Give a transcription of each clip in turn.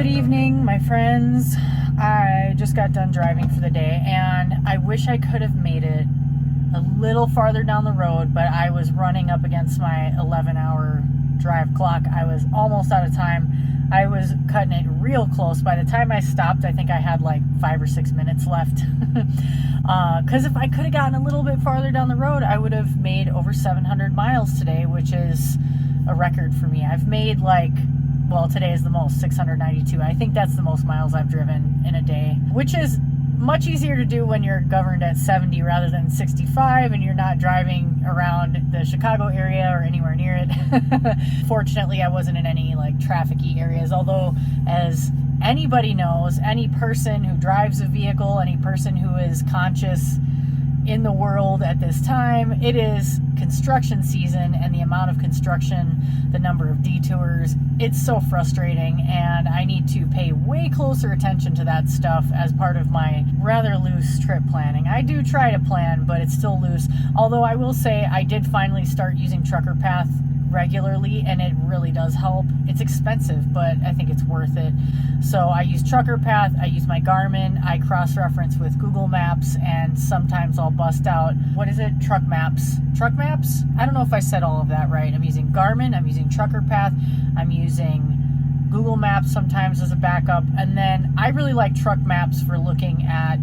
Good evening, my friends. I just got done driving for the day, and I wish I could have made it a little farther down the road, but I was running up against my 11-hour drive clock. I was almost out of time. I was cutting it real close. By the time I stopped, I think I had like 5 or 6 minutes left. Because if I could have gotten a little bit farther down the road, I would have made over 700 miles today, which is a record for me. I've made today is the most, 692. I think that's the most miles I've driven in a day, which is much easier to do when you're governed at 70 rather than 65 and you're not driving around the Chicago area or anywhere near it. Fortunately, I wasn't in any trafficy areas, although as anybody knows, any person who drives a vehicle, any person who is conscious in the world at this time, it is construction season, and the amount of construction, the number of detours, it's so frustrating, and I need to pay way closer attention to that stuff as part of my rather loose trip planning. I do try to plan, but it's still loose, although I will say I did finally start using Trucker Path regularly, and it really does help. It's expensive, but I think it's worth it. So I use Trucker Path, I use my Garmin, I cross-reference with Google Maps, and sometimes I'll bust out, Truck Maps? Truck Maps? I don't know if I said all of that right. I'm using Garmin, I'm using Trucker Path, I'm using Google Maps sometimes as a backup, and then I really like Truck Maps for looking at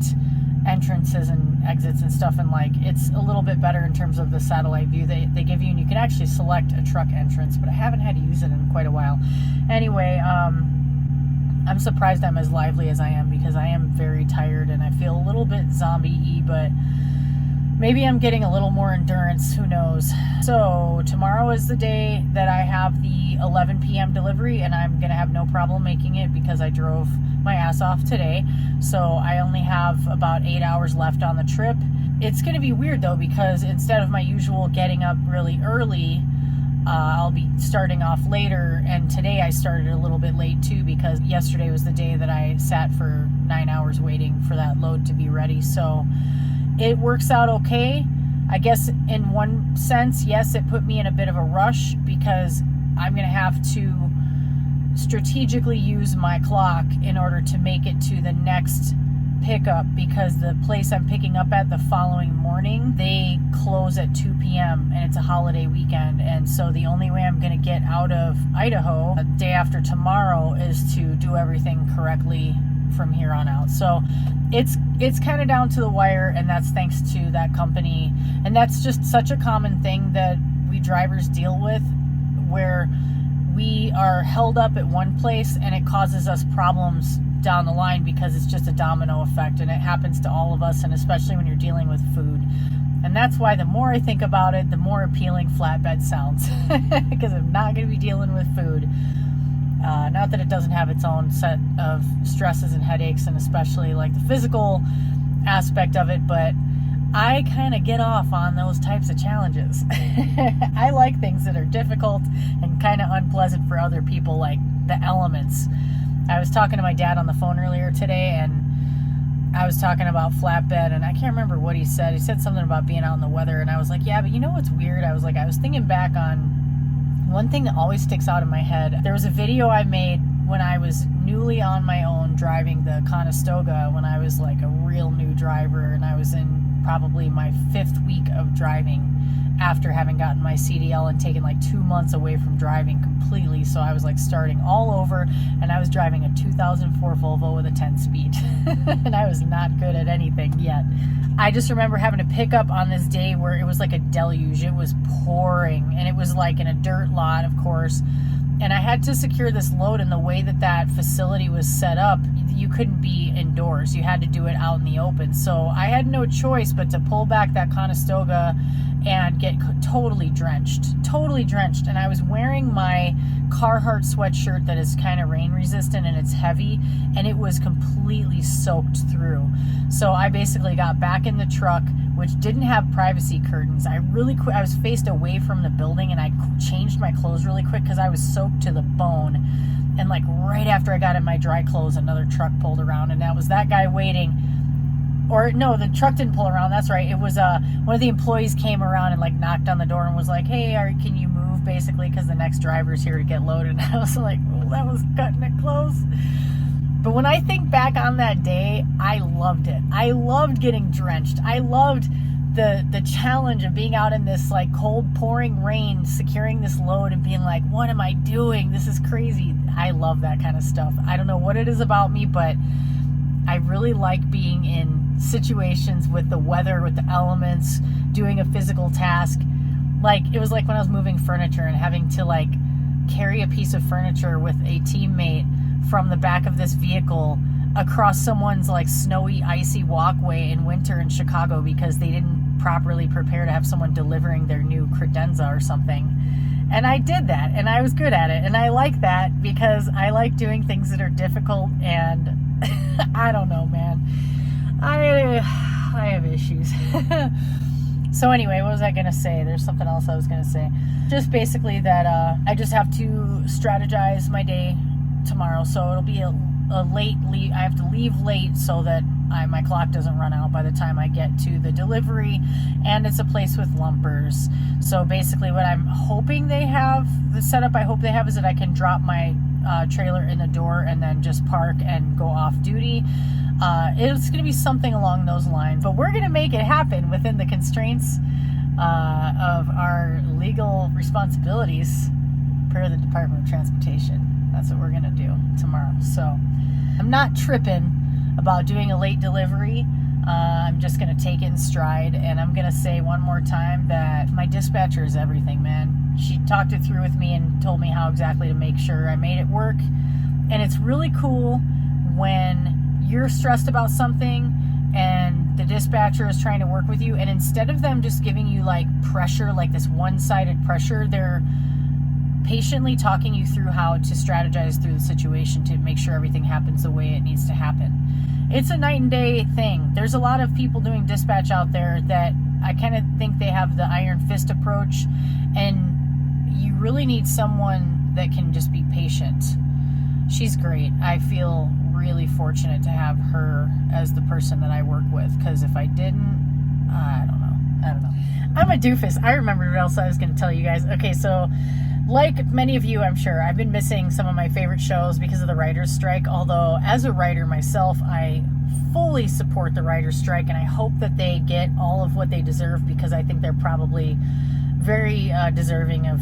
entrances and exits and stuff, and it's a little bit better in terms of the satellite view they give you, and you can actually select a truck entrance, but I haven't had to use it in quite a while. Anyway, I'm surprised I'm as lively as I am because I am very tired and I feel a little bit zombie-y, but maybe I'm getting a little more endurance, who knows. So tomorrow is the day that I have the 11 p.m. delivery, and I'm gonna have no problem making it because I drove my ass off today. So I only have about 8 hours left on the trip. It's gonna be weird though, because instead of my usual getting up really early, I'll be starting off later, and today I started a little bit late too because yesterday was the day that I sat for 9 hours waiting for that load to be ready. So it works out okay. I guess in one sense, yes, it put me in a bit of a rush because I'm gonna have to strategically use my clock in order to make it to the next pickup, because the place I'm picking up at the following morning, they close at 2 p.m. and it's a holiday weekend, and so the only way I'm going to get out of Idaho the day after tomorrow is to do everything correctly from here on out. So it's kind of down to the wire, and that's thanks to that company, and that's just such a common thing that we drivers deal with, where we are held up at one place and it causes us problems down the line because it's just a domino effect, and it happens to all of us, and especially when you're dealing with food. And that's why the more I think about it, the more appealing flatbed sounds because I'm not going to be dealing with food. Not that it doesn't have its own set of stresses and headaches, and especially the physical aspect of it, but I kind of get off on those types of challenges. I like things that are difficult and kind of unpleasant for other people, like the elements. I was talking to my dad on the phone earlier today, and I was talking about flatbed, and I can't remember what he said. He said something about being out in the weather, and I was like, yeah, but you know what's weird? I was thinking back on one thing that always sticks out in my head. There was a video I made when I was newly on my own driving the Conestoga, when I was a real new driver, and I was in probably my 5th week of driving after having gotten my CDL and taken 2 months away from driving completely. So I was starting all over, and I was driving a 2004 Volvo with a 10-speed and I was not good at anything yet. I just remember having to pick up on this day where it was like a deluge. It was pouring, and it was in a dirt lot, of course, and I had to secure this load, and the way that facility was set up, you couldn't be indoors. You had to do it out in the open. So I had no choice but to pull back that Conestoga and get totally drenched. And I was wearing my Carhartt sweatshirt that is kind of rain resistant, and it's heavy, and it was completely soaked through. So I basically got back in the truck, which didn't have privacy curtains. I was faced away from the building, and I changed my clothes really quick because I was soaked to the bone. And right after I got in my dry clothes, another truck pulled around, and that was that guy waiting or no, the truck didn't pull around. That's right. It was one of the employees came around and like knocked on the door and was like, hey, can you move, basically, because the next driver's here to get loaded. And I was like, well, that was cutting it close. But when I think back on that day, I loved it. I loved getting drenched. I loved the challenge of being out in this like cold pouring rain, securing this load and being like, what am I doing? This is crazy. I love that kind of stuff. I don't know what it is about me, but I really like being in situations with the weather, with the elements, doing a physical task. Like, it was like when I was moving furniture and having to like carry a piece of furniture with a teammate from the back of this vehicle across someone's like snowy, icy walkway in winter in Chicago because they didn't properly prepare to have someone delivering their new credenza or something. And I did that, and I was good at it, and I like that because I like doing things that are difficult. And I don't know, man, I have issues. So anyway, what was I gonna say? There's something else I was gonna say. Just basically that I just have to strategize my day tomorrow, so it'll be a late leave. I have to leave late so that my clock doesn't run out by the time I get to the delivery, and it's a place with lumpers. So basically what I'm hoping they have, the setup I hope they have is that I can drop my trailer in the door and then just park and go off duty. It's going to be something along those lines, but we're going to make it happen within the constraints of our legal responsibilities per the Department of Transportation. That's what we're going to do tomorrow. So I'm not tripping about doing a late delivery. I'm just going to take it in stride, and I'm going to say one more time that my dispatcher is everything, man. She talked it through with me and told me how exactly to make sure I made it work. And it's really cool when you're stressed about something and the dispatcher is trying to work with you, and instead of them just giving you like pressure, like this one-sided pressure, they're patiently talking you through how to strategize through the situation to make sure everything happens the way it needs to happen. It's a night and day thing. There's a lot of people doing dispatch out there that I kind of think they have the iron fist approach, and you really need someone that can just be patient. She's great. I feel really fortunate to have her as the person that I work with, because if I didn't, I don't know. I'm a doofus. I remembered what else I was going to tell you guys. Okay, so like many of you, I'm sure, I've been missing some of my favorite shows because of the writer's strike, although as a writer myself, I fully support the writer's strike, and I hope that they get all of what they deserve, because I think they're probably very deserving of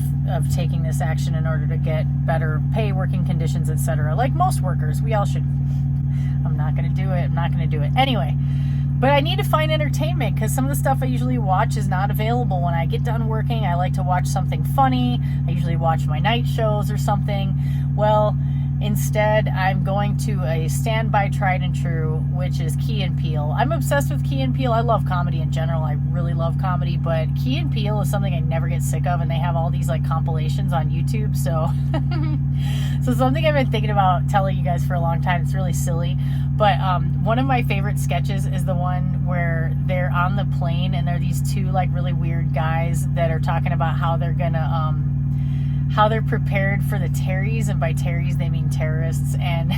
taking this action in order to get better pay, working conditions, etc. Like most workers, we all should. I'm not going to do it. Anyway, but I need to find entertainment, because some of the stuff I usually watch is not available when I get done working. I like to watch something funny. I usually watch my night shows or something. Well, instead, I'm going to a standby tried and true, which is Key Peele. I'm obsessed with Key Peele. I love comedy in general. I really love comedy, but Key Peele is something I never get sick of, and they have all these like compilations on YouTube. So, so something I've been thinking about telling you guys for a long time. It's really silly, but one of my favorite sketches is the one where they're on the plane and there are these two like really weird guys that are talking about how they're gonna how they're prepared for the Terrys, and by Terrys they mean terrorists, and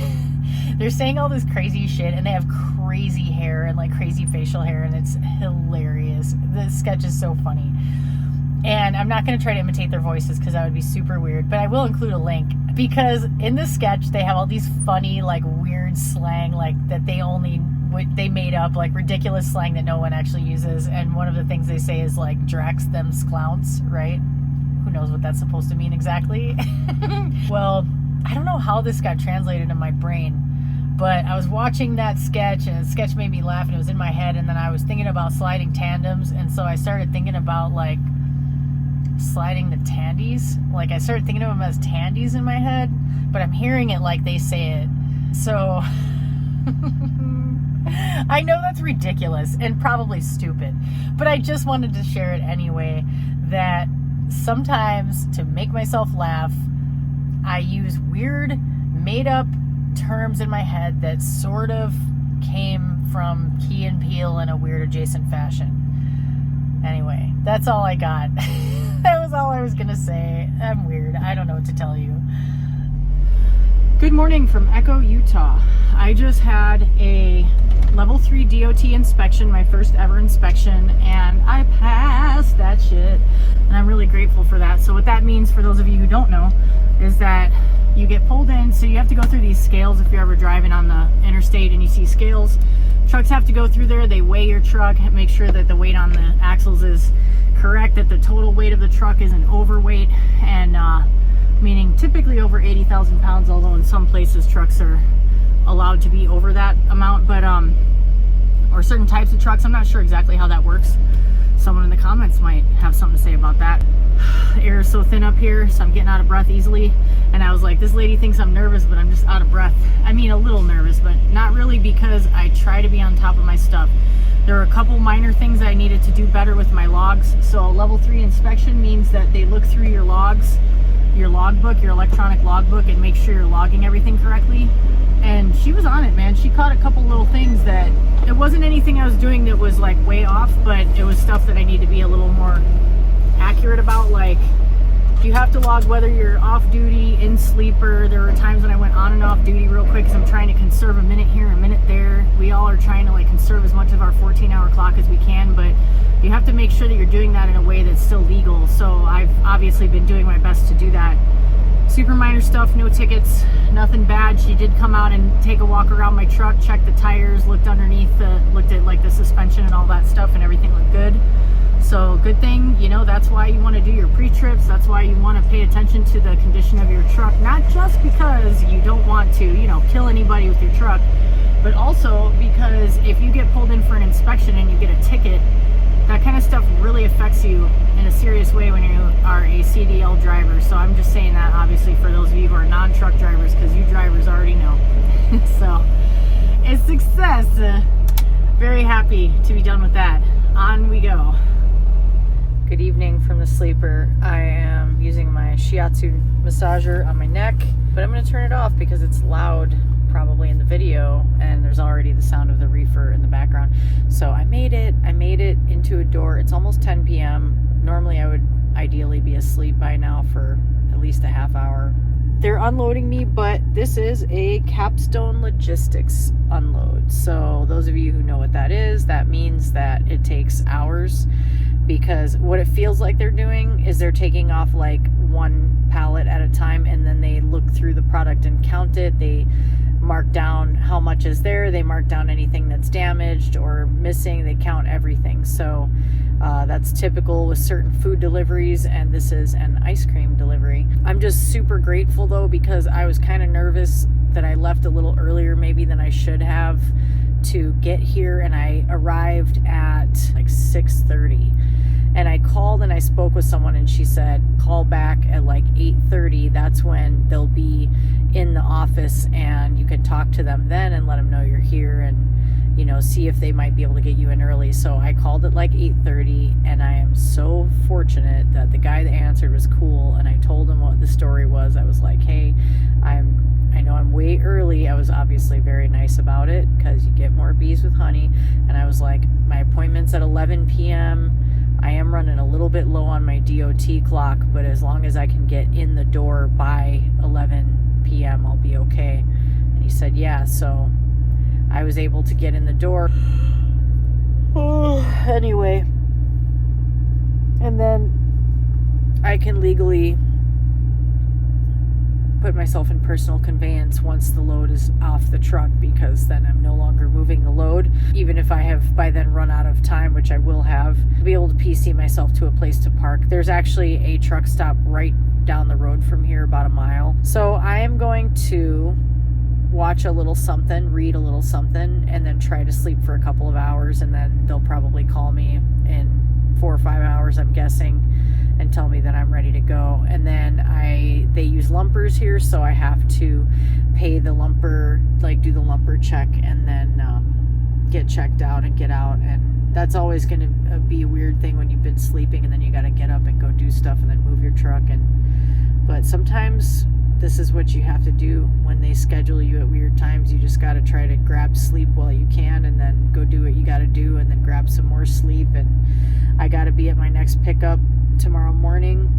they're saying all this crazy shit, and they have crazy hair and like crazy facial hair, and it's hilarious. The sketch is so funny, and I'm not going to try to imitate their voices because that would be super weird, but I will include a link, because in the sketch they have all these funny like weird slang like that they made up, like ridiculous slang that no one actually uses, and one of the things they say is like Drax them's clowns, right? Who knows what that's supposed to mean exactly? Well, I don't know how this got translated in my brain, but I was watching that sketch, and the sketch made me laugh, and it was in my head, and then I was thinking about sliding tandems, and so I started thinking about like sliding the tandies. Like I started thinking of them as tandies in my head, but I'm hearing it like they say it. So I know that's ridiculous and probably stupid, but I just wanted to share it anyway, that sometimes to make myself laugh, I use weird made-up terms in my head that sort of came from Key Peele in a weird adjacent fashion. Anyway, that's all I got. That was all I was gonna say. I'm weird. I don't know what to tell you. Good morning from Echo, Utah. I just had a level 3 DOT inspection, my first ever inspection, and I passed that shit. And I'm really grateful for that. So what that means, for those of you who don't know, is that you get pulled in. So you have to go through these scales if you're ever driving on the interstate and you see scales. Trucks have to go through there. They weigh your truck and make sure that the weight on the axles is correct, that the total weight of the truck isn't overweight, and meaning typically over 80,000 pounds, although in some places trucks are allowed to be over that amount, but or certain types of trucks. I'm not sure exactly how that works. Someone in the comments might have something to say about that. The air is so thin up here, so I'm getting out of breath easily. And I was like, this lady thinks I'm nervous, but I'm just out of breath. I mean, a little nervous, but not really, because I try to be on top of my stuff. There are a couple minor things I needed to do better with my logs. So a level 3 inspection means that they look through your logs, your logbook, your electronic logbook, and make sure you're logging everything correctly. And she was on it, man. She caught a couple little things that, it wasn't anything I was doing that was like way off, but it was stuff that I need to be a little more accurate about. Like, you have to log whether you're off duty, in sleeper. There were times when I went on and off duty real quick because I'm trying to conserve a minute here, a minute there. We all are trying to like conserve as much of our 14-hour clock as we can, but you have to make sure that you're doing that in a way that's still legal. So I've obviously been doing my best to do that. Super minor stuff, no tickets, nothing bad. She did come out and take a walk around my truck, check the tires, looked underneath, looked at like the suspension and all that stuff, and everything looked good. So good thing, you know, that's why you want to do your pre-trips. That's why you want to pay attention to the condition of your truck, not just because you don't want to, you know, kill anybody with your truck, but also because if you get pulled in for an inspection and you get a ticket, that kind of stuff really affects you in a serious way when you are a CDL driver. So I'm just saying that obviously for those of you who are non-truck drivers, because you drivers already know. So it's success. Very happy to be done with that. On we go. Good evening from the sleeper. I am using my shiatsu massager on my neck, but I'm going to turn it off because it's loud probably in the video, and there's already the sound of the reefer in the background. So I made it into a door. It's almost 10 p.m. Normally I would ideally be asleep by now for at least a half hour. They're unloading me, but this is a Capstone Logistics unload. So those of you who know what that is, that means that it takes hours, because what it feels like they're doing is they're taking off like one pallet at a time, and then they look through the product and count it. They mark down how much is there. They mark down anything that's damaged or missing. They count everything. So that's typical with certain food deliveries, and this is an ice cream delivery. I'm just super grateful though, because I was kind of nervous that I left a little earlier maybe than I should have to get here, and I arrived at like 6:30. And I called and I spoke with someone, and she said, call back at like 8:30. That's when they'll be in the office, and you can talk to them then and let them know you're here, and, you know, see if they might be able to get you in early. So I called at like 8:30, and I am so fortunate that the guy that answered was cool. And I told him what the story was. I was like, hey, I know I'm way early. I was obviously very nice about it, because you get more bees with honey. And I was like, my appointment's at 11 p.m. I am running a little bit low on my DOT clock, but as long as I can get in the door by 11 p.m., I'll be okay. And he said, yeah. So I was able to get in the door. Anyway. And then I can legally put myself in personal conveyance once the load is off the truck, because then I'm no longer moving the load. Even if I have by then run out of time, which I will have, I'll be able to PC myself to a place to park. There's actually a truck stop right down the road from here, about a mile. So I am going to watch a little something, read a little something, and then try to sleep for a couple of hours, and then they'll probably call me in 4 or 5 hours, I'm guessing, and tell me that I'm ready to go. And then they use lumpers here, so I have to pay the lumper, like do the lumper check, and then get checked out and get out. And that's always going to be a weird thing when you've been sleeping and then you got to get up and go do stuff and then move your truck. But sometimes this is what you have to do when they schedule you at weird times. You just got to try to grab sleep while you can, and then go do what you got to do, and then grab some more sleep. And I got to be at my next pickup tomorrow morning,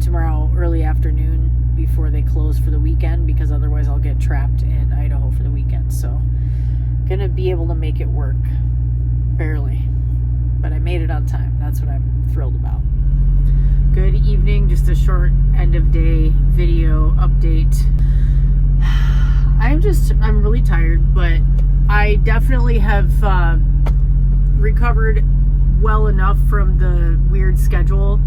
tomorrow early afternoon, before they close for the weekend, because otherwise I'll get trapped in Idaho for the weekend. So gonna be able to make it work. Barely. But I made it on time. That's what I'm thrilled about. Good evening. Just a short end of day video update. I'm really tired, but I definitely have recovered well enough from the weird schedule.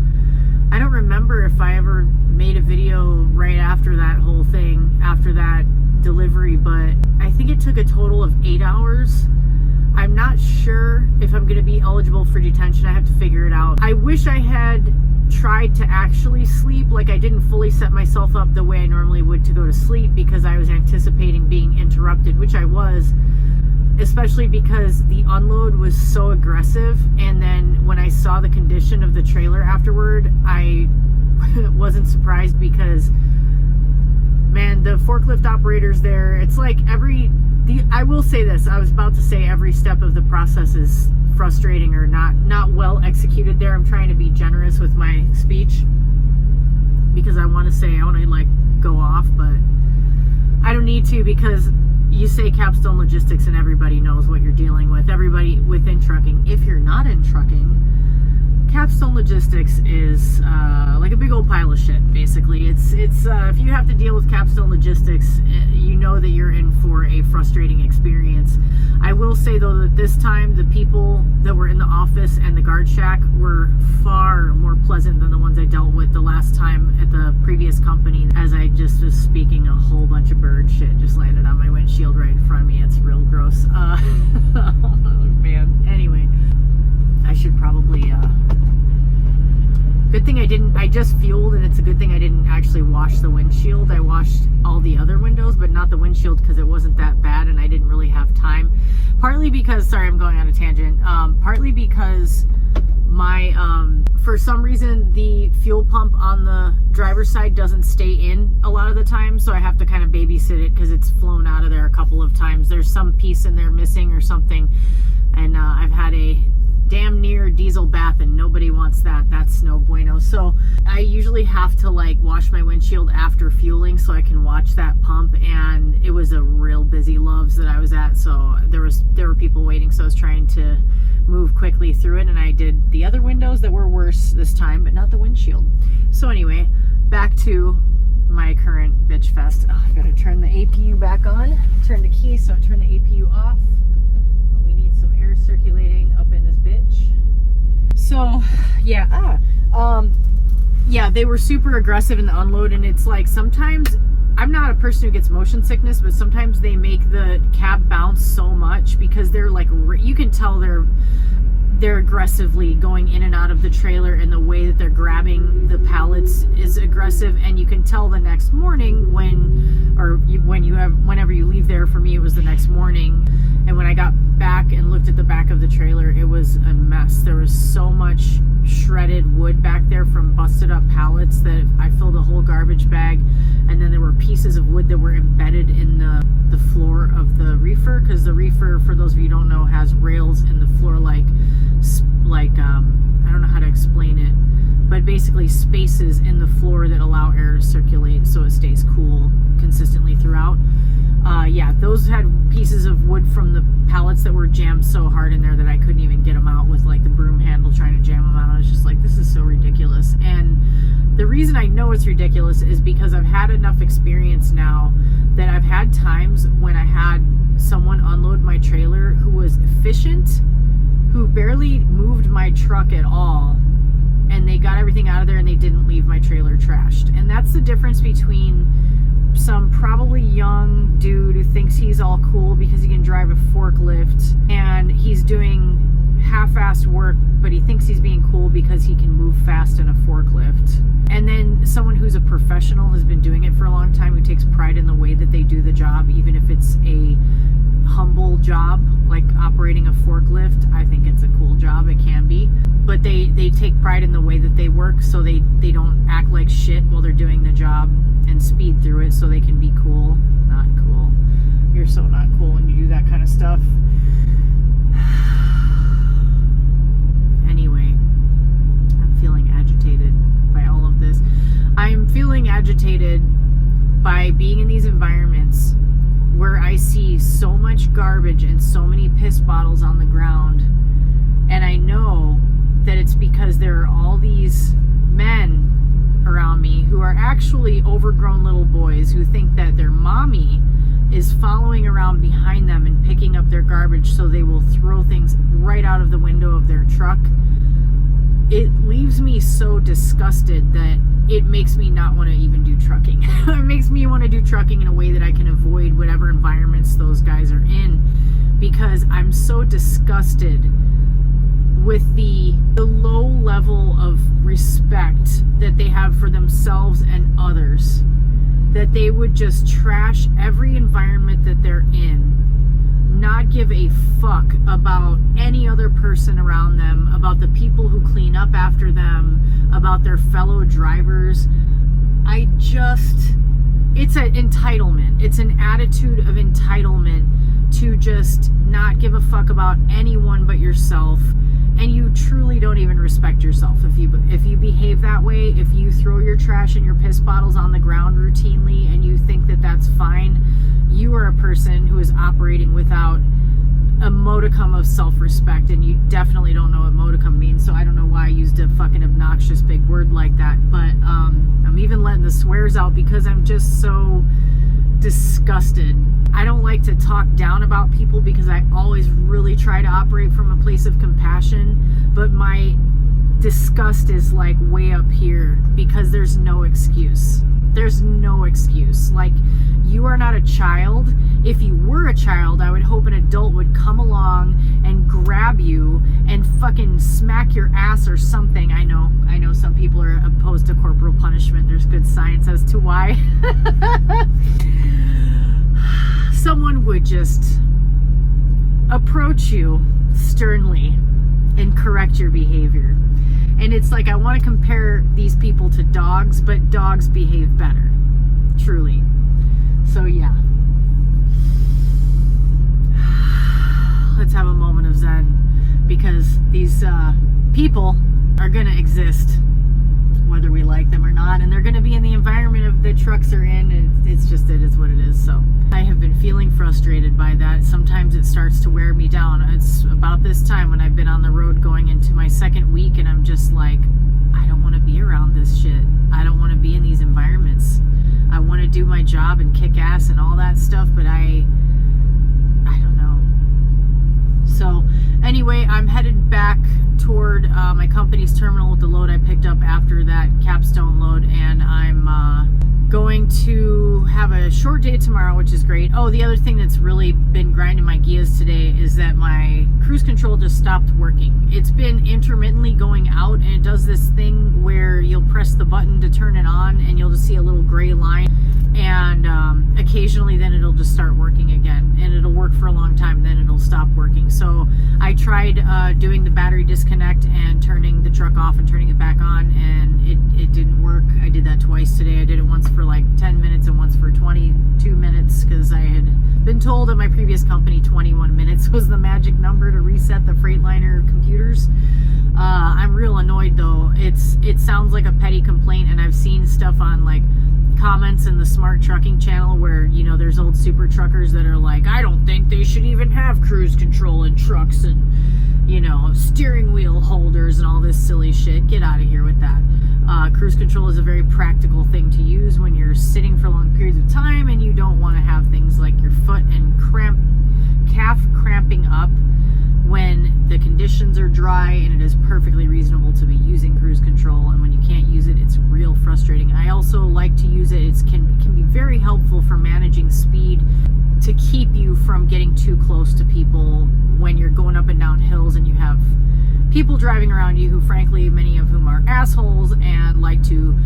I don't remember if I ever made a video right after that whole thing, after that delivery, but I think it took a total of 8 hours. I'm not sure if I'm going to be eligible for detention. I have to figure it out. I wish I had tried to actually sleep. Like, I didn't fully set myself up the way I normally would to go to sleep because I was anticipating being interrupted, which I was, especially because the unload was so aggressive. And then when I saw the condition of the trailer afterward, I wasn't surprised because, man, the forklift operators there, it's like I will say this, I was about to say every step of the process is frustrating or not well executed there. I'm trying to be generous with my speech because I want to like go off, but I don't need to, because you say Capstone Logistics and everybody knows what you're dealing with. Everybody within trucking. If you're not in trucking, Capstone Logistics is like a big old pile of shit, basically. It's if you have to deal with Capstone Logistics, you know that you're in for a frustrating experience. I will say, though, that this time the people that were in the office and the guard shack were far more pleasant than the ones I dealt with the last time at the previous company, as I just was speaking, a whole bunch of bird shit just landed on my windshield right in front of me. It's real gross. Oh, man. Anyway, I should probably good thing I just fueled, and it's a good thing I didn't actually wash the windshield. I washed all the other windows, but not the windshield, because it wasn't that bad and I didn't really have time. Partly because, sorry, I'm going on a tangent. Partly because my, for some reason, the fuel pump on the driver's side doesn't stay in a lot of the time, so I have to kind of babysit it because it's flown out of there a couple of times. There's some piece in there missing or something, and I've had a damn near diesel bath and nobody wants that. That's no bueno. So I usually have to like wash my windshield after fueling so I can watch that pump, and it was a real busy Love's that I was at, so there were people waiting, so I was trying to move quickly through it, and I did the other windows that were worse this time, but not the windshield. So anyway, back to my current bitch fest. Oh, I gotta turn the APU back on, turn the key, so I turn the APU off. We need some air circulating up in this bitch. So yeah, yeah, they were super aggressive in the unload, and it's like, sometimes I'm not a person who gets motion sickness, but sometimes they make the cab bounce so much because they're like, you can tell they're aggressively going in and out of the trailer, and the way that they're grabbing the pallets is aggressive. And you can tell the next morning whenever you leave there. For me, it was the next morning, and when I got back and looked at the back of the trailer, it was a mess. There was so much shredded wood back there from busted up pallets that I filled a whole garbage bag, and then there were pieces of wood that were embedded in the floor of the reefer, because the reefer, for those of you who don't know, has rails in the floor, like I don't know how to explain it, but basically spaces in the floor that allow air to circulate so it stays cool consistently throughout. Yeah, those had pieces of wood from the pallets that were jammed so hard in there that I couldn't even get them out with like the broom handle trying to jam them out. I was just like, this is so ridiculous. And the reason I know it's ridiculous is because I've had enough experience now that I've had times when I had someone unload my trailer who was efficient, who barely moved my truck at all, and they got everything out of there and they didn't leave my trailer trashed. And that's the difference between some probably young dude who thinks he's all cool because he can drive a forklift and he's doing half-assed work, but he thinks he's being cool because he can move fast in a forklift. And then someone who's a professional, has been doing it for a long time, who takes pride in the way that they do the job, even if it's a humble job like operating a forklift. I think it's a cool job, it can be, but they take pride in the way that they work, so they don't act like shit while they're doing the job and speed through it so they can be cool. Not cool. You're so not cool when you do that kind of stuff. Anyway, I'm feeling agitated by all of this. I'm feeling agitated by being in these environments where I see so much garbage and so many piss bottles on the ground, and I know that it's because there are all these men around me who are actually overgrown little boys who think that their mommy is following around behind them and picking up their garbage so they will throw things right out of the window of their truck. It leaves me so disgusted that it makes me not want to even do trucking. It makes me want to do trucking in a way that I can avoid whatever environments those guys are in, because I'm so disgusted with the low level of respect that they have for themselves and others, that they would just trash every environment that they're in, not give a fuck about any other person around them, about the people who clean up after them, about their fellow drivers. It's an entitlement. It's an attitude of entitlement to just not give a fuck about anyone but yourself. And you truly don't even respect yourself if you behave that way. If you throw your trash and your piss bottles on the ground routinely and you think that that's fine, you are a person who is operating without a modicum of self-respect, and you definitely don't know what modicum means, so I don't know why I used a fucking obnoxious big word like that. But I'm even letting the swears out because I'm just so disgusted. I don't like to talk down about people because I always really try to operate from a place of compassion, but my disgust is like way up here because there's no excuse. There's no excuse. Like, you are not a child. If you were a child, I would hope an adult would come along and grab you and fucking smack your ass or something. I know some people are opposed to corporal punishment. There's good science as to why. Someone would just approach you sternly and correct your behavior. And it's like, I want to compare these people to dogs, but dogs behave better. Truly. So yeah. Let's have a moment of zen, because these people are going to exist whether we like them or not, and they're going to be in the environment of the trucks are in, and it is what it is. So I have been feeling frustrated by that. Sometimes it starts to wear me down. It's about this time when I've been on the road going into my second week, and I'm just like, I don't want to be around this shit. I don't want to be in these environments. I want to do my job and kick ass and all that stuff, but I don't know. So anyway, I'm headed back toward my company's terminal with the load I picked up after that Capstone load, and I'm going to have a short day tomorrow, which is great. Oh, the other thing that's really been grinding my gears today is that my cruise control just stopped working. It's been intermittently going out, and it does this thing where you'll press the button to turn it on and you'll just see a little gray line, and occasionally then it'll just start working again, and it'll work for a long time, then it'll stop working. So I tried doing the battery disconnect and turning the truck off and turning it back on, and it didn't work. I did that twice today. I did it once for like 10 minutes and once for 22 minutes because I had been told at my previous company 21 minutes was the magic number to reset the Freightliner computers. I'm real annoyed though. It sounds like a petty complaint, and I've seen stuff on like comments in the Smart Trucking channel where, you know, there's old super truckers that are like, I don't think they should even have cruise control in trucks and, you know, steering wheel holders and all this silly shit. Get out of here with that. Cruise control is a very practical thing to use when you're sitting for long periods of time and you don't want to have things like your foot and calf cramping up when the conditions are dry, and it is perfectly reasonable to be using cruise control, and when you can't use it, it's real frustrating. I also like to use it. It can be very helpful for managing speed to keep you from getting too close to people when you're going up and down hills and you have people driving around you who, frankly, many of whom are assholes and like to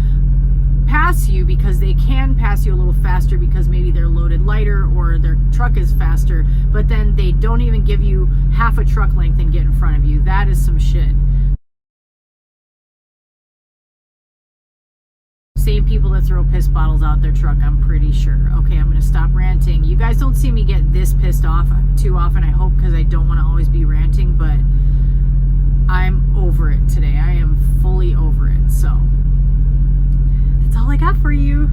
pass you because they can pass you a little faster because maybe they're loaded lighter or their truck is faster, but then they don't even give you half a truck length and get in front of you. That is some shit. Same people that throw piss bottles out their truck, I'm pretty sure. Okay, I'm going to stop ranting. You guys don't see me get this pissed off too often, I hope, because I don't want to always be ranting, but I'm over it today. I am fully over it, so that's all I got for you.